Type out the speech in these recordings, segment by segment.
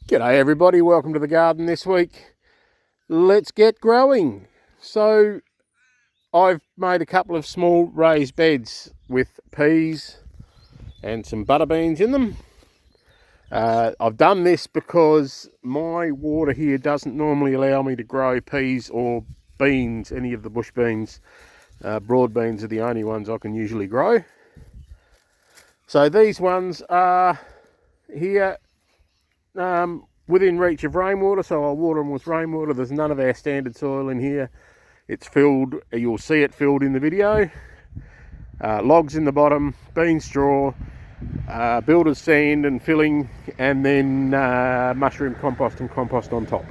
G'day everybody, welcome to the garden this week. Let's get growing. So I've made a couple of small raised beds with peas and some butter beans in them. I've done this because my water here doesn't normally allow me to grow peas or beans, any of the bush beans. Broad beans are the only ones I can usually grow. So these ones are here within reach of rainwater, so I'll water them with rainwater. There's none of our standard soil in here. It's filled, you'll see it filled in the video. Logs in the bottom, bean straw, builder's sand and filling, and then mushroom compost and compost on top.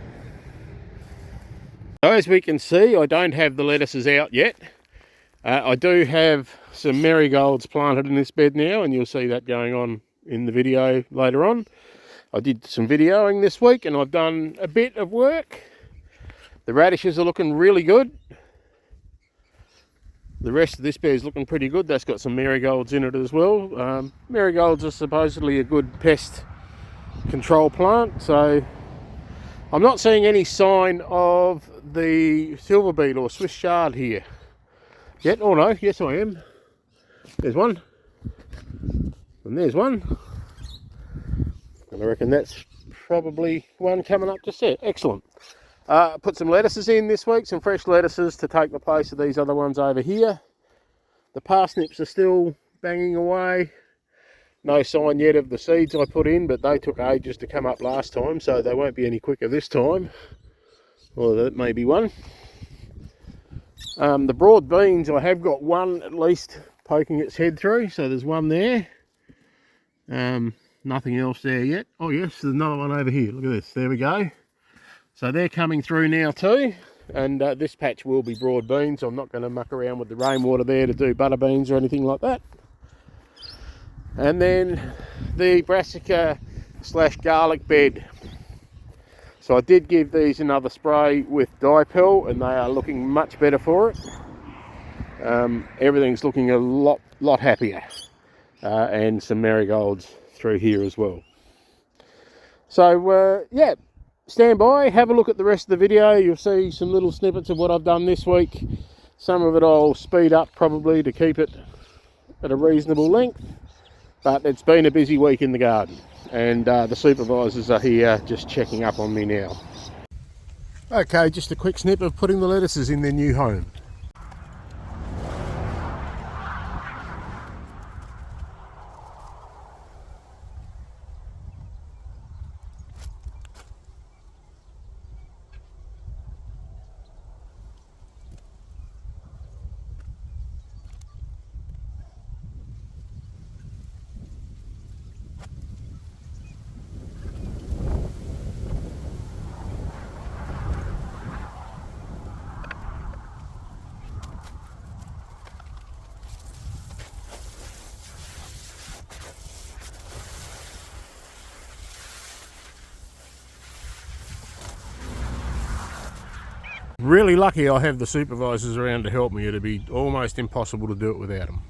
So as we can see, I don't have the lettuces out yet. I do have some marigolds planted in this bed now, and you'll see that going on in the video later on. I did some videoing this week and I've done a bit of work. The radishes are looking really good. The rest of this bed is looking pretty good. That's got some marigolds in it as well. Marigolds are supposedly a good pest control plant, so I'm not seeing any sign of the silver beet or Swiss chard here yet. Oh no, yes I am. There's one. And there's one. And I reckon that's probably one coming up to set. Excellent. Put some lettuces in this week, some fresh lettuces to take the place of these other ones over here. The parsnips are still banging away. No sign yet of the seeds I put in, but they took ages to come up last time, so they won't be any quicker this time. Or that may be one. The broad beans, I have got one at least poking its head through, so there's one there. Nothing else there yet. Oh yes, there's another one over here. Look at this. There we go. So they're coming through now too. And this patch will be broad beans. I'm not going to muck around with the rainwater there to do butter beans or anything like that. And then the brassica / garlic bed. So I did give these another spray with dipel and they are looking much better for it. Everything's looking a lot happier. And some marigolds through here as well. So yeah, stand by, have a look at the rest of the video. You'll see some little snippets of what I've done this week. Some of it I'll speed up probably to keep it at a reasonable length, but it's been a busy week in the garden, and the supervisors are here just checking up on me now. Okay, just a quick snip of putting the lettuces in their new home. Really lucky I have the supervisors around to help me. It'd be almost impossible to do it without them.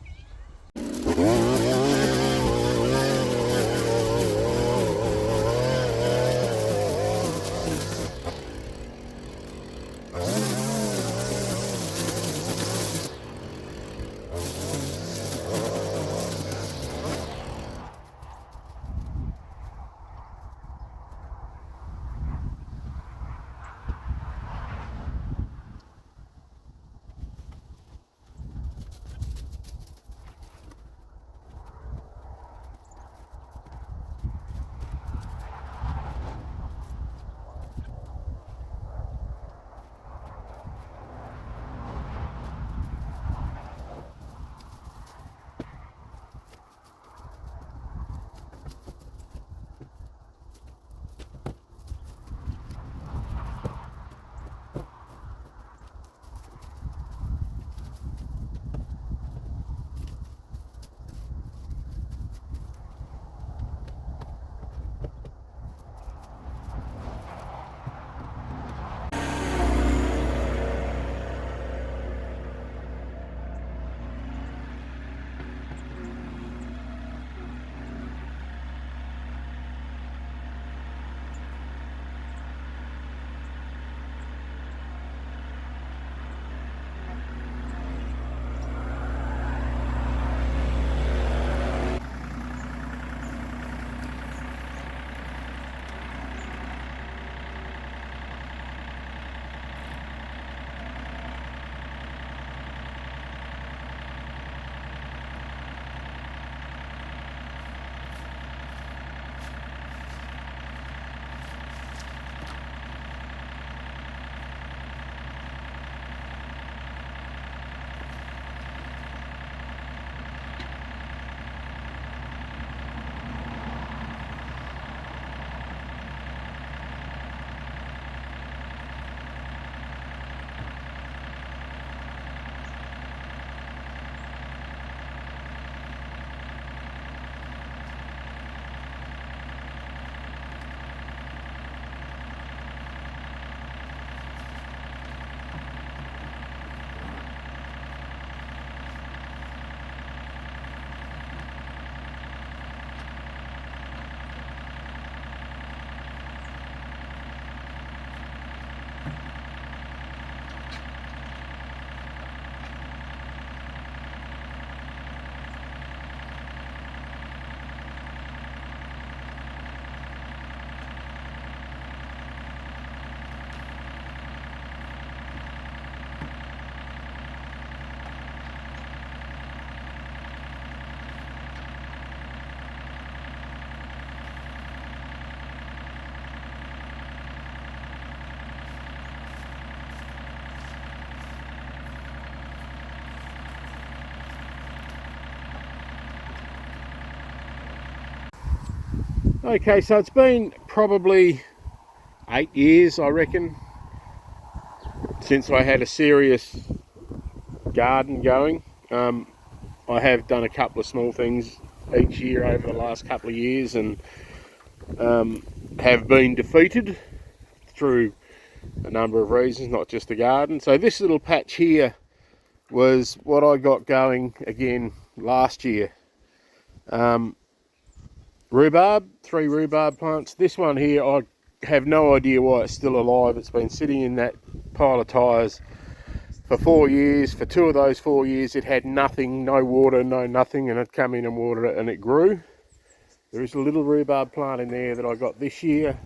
Okay, so it's been probably 8 years, I reckon, since I had a serious garden going. I have done a couple of small things each year over the last couple of years, and have been defeated through a number of reasons, not just the garden. So this little patch here was what I got going again last year. Rhubarb, 3 rhubarb plants. This one here, I have no idea why it's still alive. It's been sitting in that pile of tyres for 4 years. For 2 of those 4 years it had nothing, no water, no nothing, and I'd come in and water it and it grew. There is a little rhubarb plant in there that I got this year.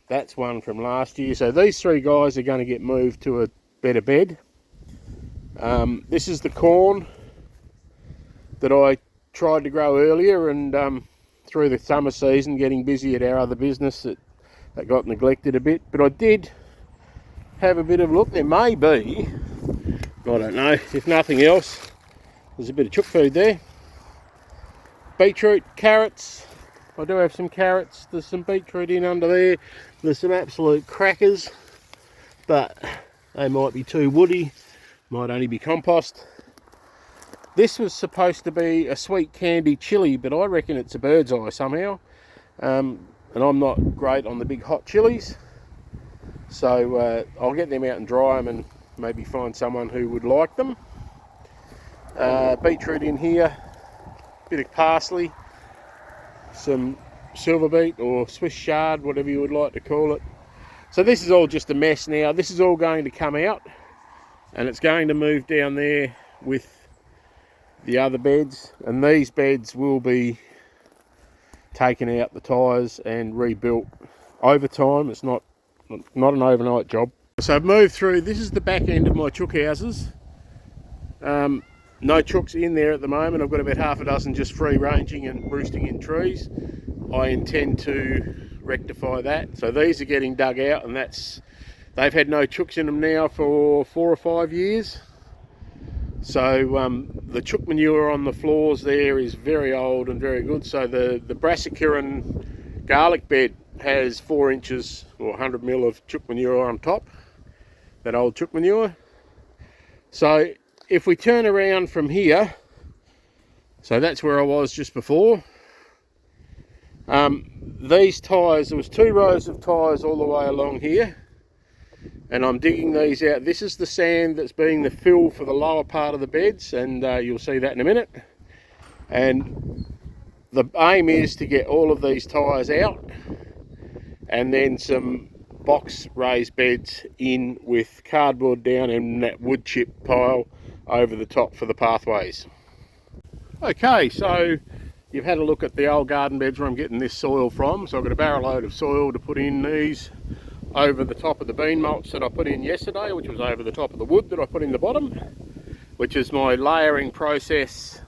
That's one from last year. So these 3 guys are going to get moved to a better bed. This is the corn that I tried to grow earlier, and through the summer season, getting busy at our other business, that got neglected a bit. But I did have a bit of a look. There may be, I don't know, if nothing else, there's a bit of chook food there. Beetroot, carrots. I do have some carrots. There's some beetroot in under there. There's some absolute crackers, but they might be too woody. Might only be compost. This was supposed to be a sweet candy chilli, but I reckon it's a bird's eye somehow. And I'm not great on the big hot chilies, so I'll get them out and dry them and maybe find someone who would like them. Beetroot in here, bit of parsley, some silver beet or Swiss chard, whatever you would like to call it. So this is all just a mess now. This is all going to come out, and it's going to move down there with the other beds, and these beds will be taken out the tyres and rebuilt over time. It's not an overnight job. So I've moved through. This is the back end of my chook houses. No chooks in there at the moment. I've got about half a dozen just free ranging and roosting in trees. I intend to rectify that. So these are getting dug out, and they've had no chooks in them now for 4 or 5 years. So the chook manure on the floors there is very old and very good. So the brassica garlic bed has 4 inches or 100 mil of chook manure on top, that old chook manure. So if we turn around from here, so that's where I was just before. These tyres, there was 2 rows of tyres all the way along here, and I'm digging these out. This is the sand that's being the fill for the lower part of the beds, and you'll see that in a minute. And the aim is to get all of these tyres out, and then some box raised beds in with cardboard down and that wood chip pile over the top for the pathways. Okay, so you've had a look at the old garden beds where I'm getting this soil from. So I've got a barrel load of soil to put in these over the top of the bean mulch that I put in yesterday, which was over the top of the wood that I put in the bottom, which is my layering process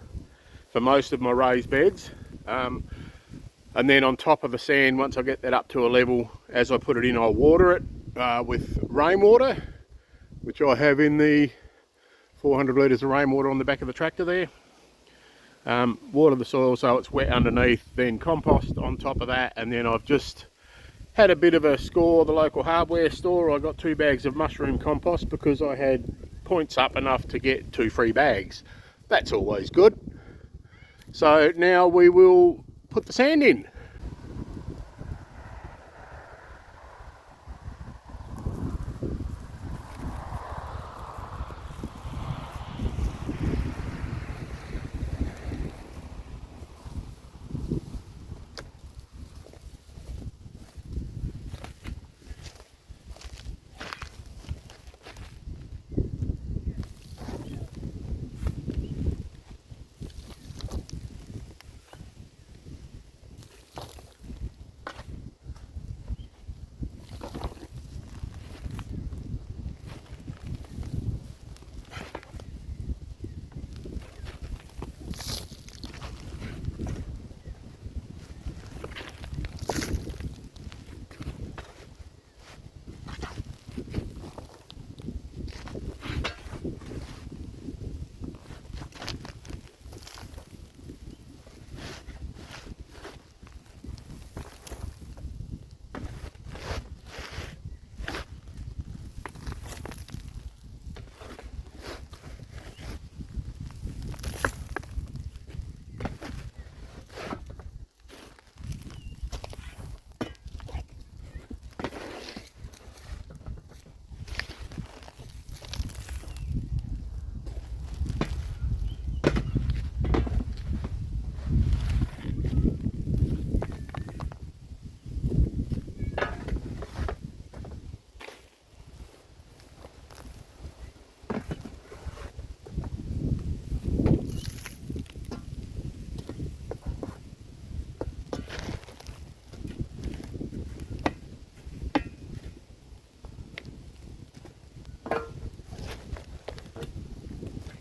for most of my raised beds. And then on top of the sand, once I get that up to a level, as I put it in, I'll water it with rainwater, which I have in the 400 litres of rainwater on the back of the tractor there. Water the soil so it's wet underneath, then compost on top of that, and then I've just had a bit of a score at the local hardware store. I got 2 bags of mushroom compost because I had points up enough to get 2 free bags. That's always good. So now we will put the sand in.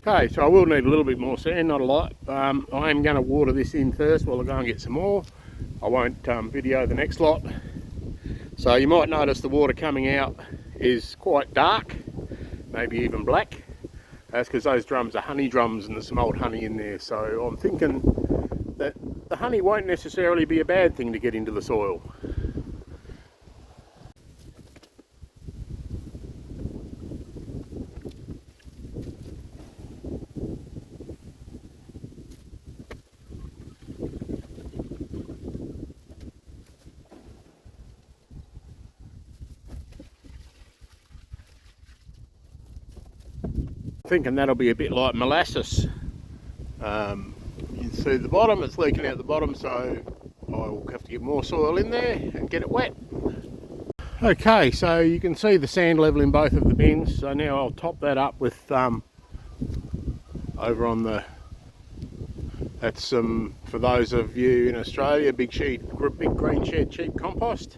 Okay, so I will need a little bit more sand, not a lot. I am going to water this in first while I go and get some more. I won't video the next lot. So you might notice the water coming out is quite dark, maybe even black. That's because those drums are honey drums and there's some old honey in there. So I'm thinking that the honey won't necessarily be a bad thing to get into the soil. Thinking that'll be a bit like molasses. You can see the bottom, it's leaking out the bottom, so I'll have to get more soil in there and get it wet. Okay, so you can see the sand level in both of the bins, so now I'll top that up with over on the, that's some, for those of you in Australia, big green shed cheap compost.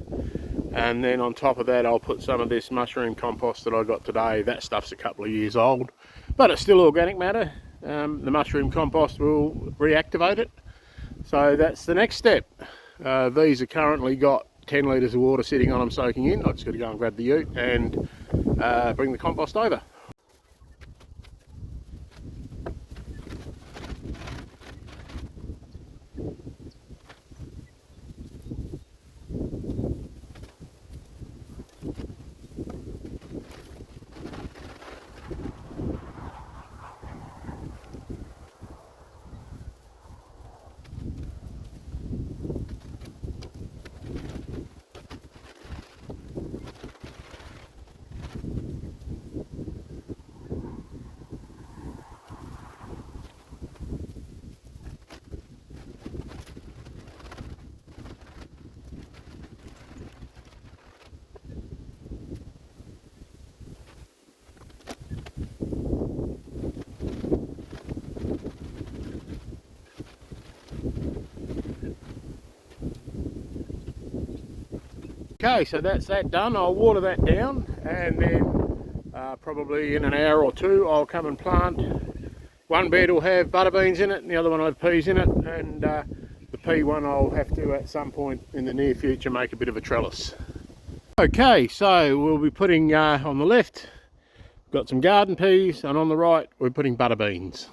And then on top of that I'll put some of this mushroom compost that I got today. That stuff's a couple of years old, but it's still organic matter. The mushroom compost will reactivate it. So that's the next step. These are currently got 10 litres of water sitting on them soaking in. I've just got to go and grab the ute and bring the compost over. Okay, so that's that done. I'll water that down, and then probably in an hour or two I'll come and plant. One bed will have butter beans in it and the other one will have peas in it, and the pea one I'll have to at some point in the near future make a bit of a trellis. Okay, so we'll be putting on the left, got some garden peas, and on the right we're putting butter beans.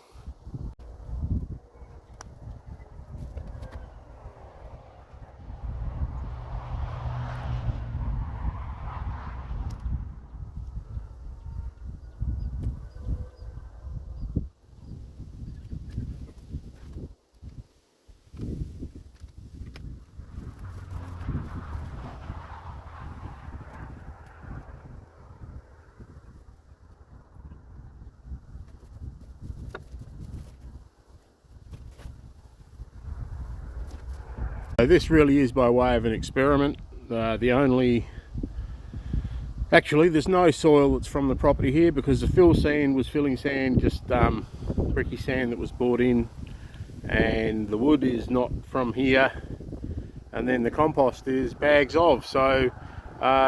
So this really is by way of an experiment. Actually there's no soil that's from the property here, because the fill sand was filling sand, just bricky sand that was brought in, and the wood is not from here, and then the compost is bags of. So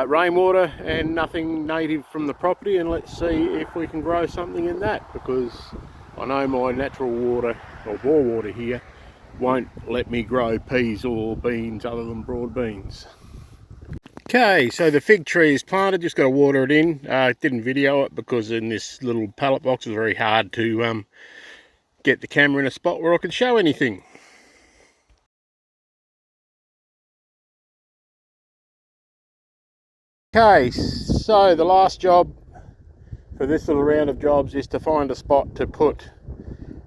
rainwater and nothing native from the property, and let's see if we can grow something in that, because I know my natural water or bore water here won't let me grow peas or beans other than broad beans. Okay, so the fig tree is planted, just got to water it in. Didn't video it because in this little pallet box it's very hard to get the camera in a spot where I can show anything. Okay, so the last job for this little round of jobs is to find a spot to put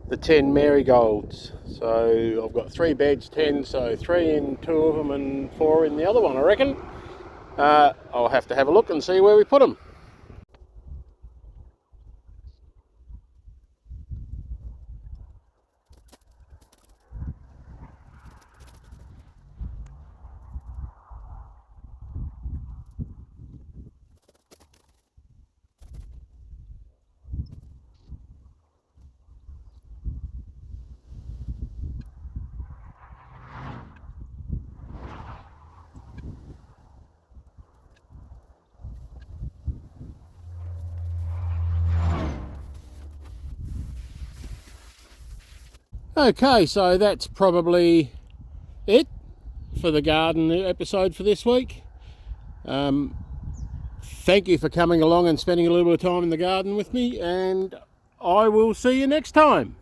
the 10 marigolds. So I've got 3 beds, 10, so 3 in 2 of them and 4 in the other one, I reckon. I'll have to have a look and see where we put them. Okay, so that's probably it for the garden episode for this week. Thank you for coming along and spending a little bit of time in the garden with me, and I will see you next time.